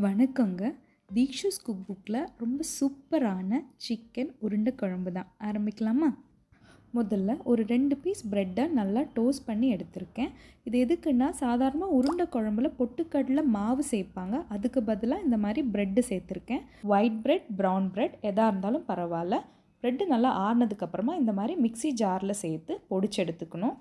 வணக்கங்க. தீக்ஷூஸ் குக்புக்கில் ரொம்ப சூப்பரான சிக்கன் உருண்டை குழம்பு தான். ஆரம்பிக்கலாமா? முதல்ல ஒரு 2 பீஸ் ப்ரெட்டை நல்லா டோஸ்ட் பண்ணி எடுத்திருக்கேன். இது எதுக்குன்னா, சாதாரண உருண்டை குழம்புல பொட்டுக்கடலை மாவு சேர்ப்பாங்க. அதுக்கு பதிலாக இந்த மாதிரி ப்ரெட்டு சேர்த்துருக்கேன். ஒயிட் ப்ரெட், ப்ரௌன் ப்ரெட் எதாக இருந்தாலும் பரவாயில்ல. ப்ரெட்டு நல்லா ஆறினதுக்கப்புறமா இந்த மாதிரி மிக்ஸி ஜாரில் சேர்த்து பொடிச்சு எடுத்துக்கணும்.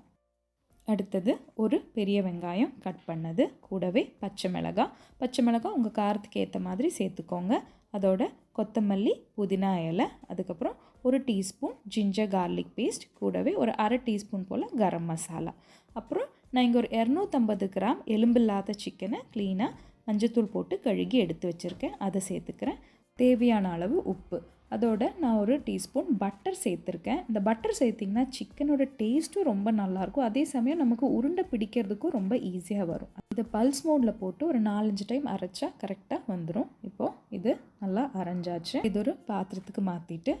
அடுத்தது ஒரு பெரிய வெங்காயம் கட் பண்ணது, கூடவே பச்சை மிளகாய் உங்கள் காரத்துக்கு ஏற்ற மாதிரி சேர்த்துக்கோங்க. அதோட கொத்தமல்லி, புதினா இலை, அதுக்கப்புறம் ஒரு டீஸ்பூன் ஜிஞ்சர் கார்லிக் பேஸ்ட், கூடவே ஒரு அரை டீஸ்பூன் போல் கரம் மசாலா. அப்புறம் நான் இங்கே ஒரு 250 கிராம் எலும்பில்லாத சிக்கனை க்ளீனாக மஞ்சத்தூள் போட்டு கழுகி எடுத்து வச்சுருக்கேன். அதை சேர்த்துக்கிறேன். தேவையான அளவு உப்பு, அதோட நான் ஒரு டீஸ்பூன் பட்டர் சேர்த்துருக்கேன். இந்த பட்டர் சேர்த்திங்கன்னா சிக்கனோட டேஸ்ட்டும் ரொம்ப நல்லாயிருக்கும். அதே சமயம் நமக்கு உருண்டை பிடிக்கிறதுக்கும் ரொம்ப ஈஸியாக வரும். இதை பல்ஸ் மோடில் போட்டு ஒரு 4-5 டைம் அரைச்சா கரெக்டாக வந்துடும். இப்போது இது நல்லா அரைஞ்சாச்சு. இது ஒரு பாத்திரத்துக்கு மாற்றிட்டு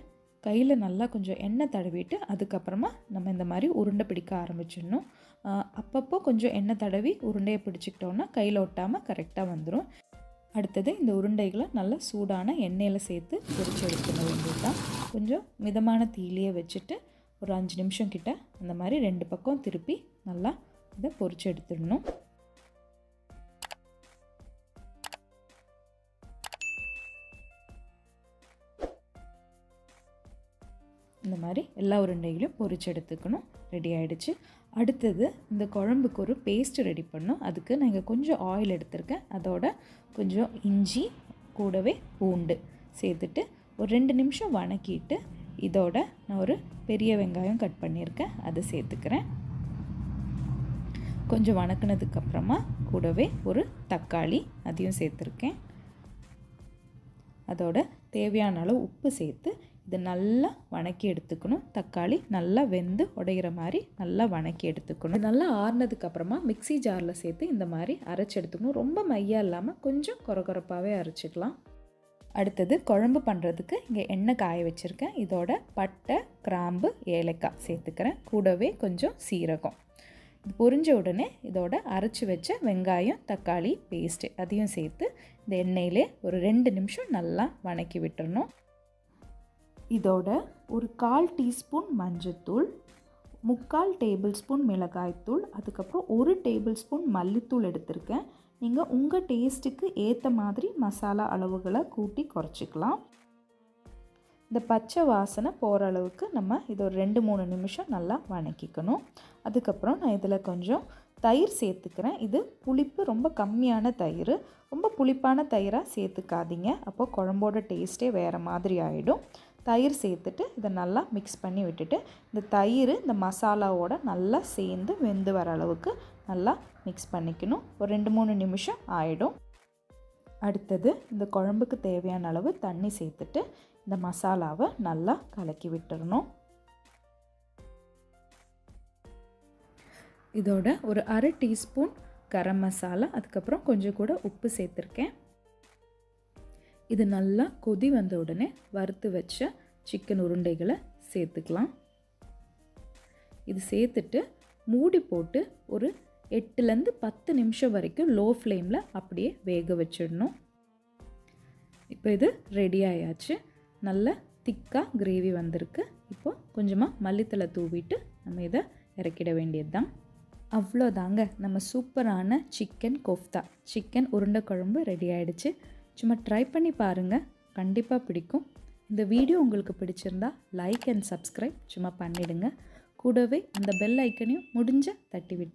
கையில் நல்லா கொஞ்சம் எண்ணெய் தடவிட்டு அதுக்கப்புறமா நம்ம இந்த மாதிரி உருண்டை பிடிக்க ஆரம்பிச்சிடணும். அப்பப்போ கொஞ்சம் எண்ணெய் தடவி உருண்டையை பிடிச்சிக்கிட்டோன்னா கையில் ஒட்டாமல் கரெக்டாக வந்துடும். அடுத்தது இந்த உருண்டைகளை நல்லா சூடான எண்ணெயில் சேர்த்து பொரிச்சு எடுத்துக்க வேண்டியது தான். கொஞ்சம் மிதமான தீயிலேயே வச்சுட்டு ஒரு 5 நிமிஷம் கிட்ட அந்த மாதிரி 2 பக்கம் திருப்பி நல்லா இதை பொரிச்சு எடுத்துடணும். இந்த மாதிரி எல்லா உருண்டைகளையும் பொரிச்சு எடுத்துக்கணும். ரெடி ஆகிடுச்சு. அடுத்தது இந்த குழம்புக்கு ஒரு பேஸ்ட் ரெடி பண்ணணும். அதுக்கு நான் இங்கே கொஞ்சம் ஆயில் எடுத்திருக்கேன். அதோட கொஞ்சம் இஞ்சி, கூடவே பூண்டு சேர்த்துட்டு ஒரு 2 நிமிஷம் வணக்கிட்டு இதோட நான் ஒரு பெரிய வெங்காயம் கட் பண்ணியிருக்கேன், அதை சேர்த்துக்கிறேன். கொஞ்சம் வணக்கினதுக்கப்புறமா கூடவே ஒரு தக்காளி அதையும் சேர்த்துருக்கேன். அதோட தேவையான அளவு உப்பு சேர்த்து இதை நல்லா வணக்கி எடுத்துக்கணும். தக்காளி நல்லா வெந்து உடையிற மாதிரி நல்லா வணக்கி எடுத்துக்கணும். நல்லா ஆறுனதுக்கப்புறமா மிக்ஸி ஜாரில் சேர்த்து இந்த மாதிரி அரைச்சி எடுத்துக்கணும். ரொம்ப மையாக இல்லாமல் கொஞ்சம் கொரகொரப்பாகவே அரைச்சிக்கலாம். அடுத்தது குழம்பு பண்ணுறதுக்கு இங்கே எண்ணெய் காய வச்சுருக்கேன். இதோட பட்டை, கிராம்பு, ஏலக்காய் சேர்த்துக்கிறேன். கூடவே கொஞ்சம் சீரகம். இது பொரிஞ்ச உடனே இதோட அரைச்சி வச்ச வெங்காயம், தக்காளி பேஸ்ட்டு அதையும் சேர்த்து இந்த எண்ணெயிலே ஒரு 2 நிமிஷம் நல்லா வணக்கி விட்டுறணும். இதோட ஒரு 1/4 டீஸ்பூன் மஞ்சத்தூள், 3/4 டேபிள் ஸ்பூன் மிளகாய்த்தூள், அதுக்கப்புறம் 1 டேபிள் ஸ்பூன் மல்லித்தூள் எடுத்திருக்கேன். நீங்கள் உங்கள் டேஸ்ட்டுக்கு ஏற்ற மாதிரி மசாலா அளவுகளை கூட்டி குறைச்சிக்கலாம். இந்த பச்சை வாசனை போகிற அளவுக்கு நம்ம இதை ஒரு 2-3 நிமிஷம் நல்லா வணக்கிக்கணும். அதுக்கப்புறம் நான் இதில் கொஞ்சம் தயிர் சேர்த்துக்கிறேன். இது புளிப்பு ரொம்ப கம்மியான தயிர். ரொம்ப புளிப்பான தயிராக சேர்த்துக்காதீங்க, அப்போ குழம்போட டேஸ்ட்டே வேறு மாதிரி ஆகிடும். தயிர் சேர்த்துட்டு இதை நல்லா மிக்ஸ் பண்ணி விட்டுட்டு இந்த தயிர் இந்த மசாலாவோட நல்லா சேர்ந்து வெந்து வர அளவுக்கு நல்லா மிக்ஸ் பண்ணிக்கணும். ஒரு 2-3 நிமிஷம் ஆகிடும். அடுத்தது இந்த குழம்புக்கு தேவையான அளவு தண்ணி சேர்த்துட்டு இந்த மசாலாவை நல்லா கலக்கி விட்டுறணும். இதோட ஒரு அரை டீஸ்பூன் கரம் மசாலா, அதுக்கப்புறம் கொஞ்சம் கூட உப்பு சேர்த்துருக்கேன். இது நல்லா கொதி வந்த உடனே வறுத்து வச்ச சிக்கன் உருண்டைகளை சேர்த்துக்கலாம். இது சேர்த்துட்டு மூடி போட்டு ஒரு 8-10 நிமிஷம் வரைக்கும் லோ ஃப்ளேமில் அப்படியே வேக வச்சிடணும். இப்போ இது ரெடி ஆயாச்சு. நல்ல திக்காக கிரேவி வந்திருக்கு. இப்போது கொஞ்சமாக மல்லித்தலை தூவிட்டு நம்ம இதை இறக்கிட வேண்டியது தான். அவ்வளோதாங்க, நம்ம சூப்பரான சிக்கன் கோஃப்தா, சிக்கன் உருண்டை குழம்பு ரெடி ஆகிடுச்சு. சும்மா ட்ரை பண்ணி பாருங்கள், கண்டிப்பாக பிடிக்கும். இந்த வீடியோ உங்களுக்கு பிடிச்சிருந்தா லைக் அண்ட் சப்ஸ்கிரைப் சும்மா பண்ணிவிடுங்க. கூடவே அந்த பெல் ஐக்கனையும் முடிஞ்ச தட்டி விட்டு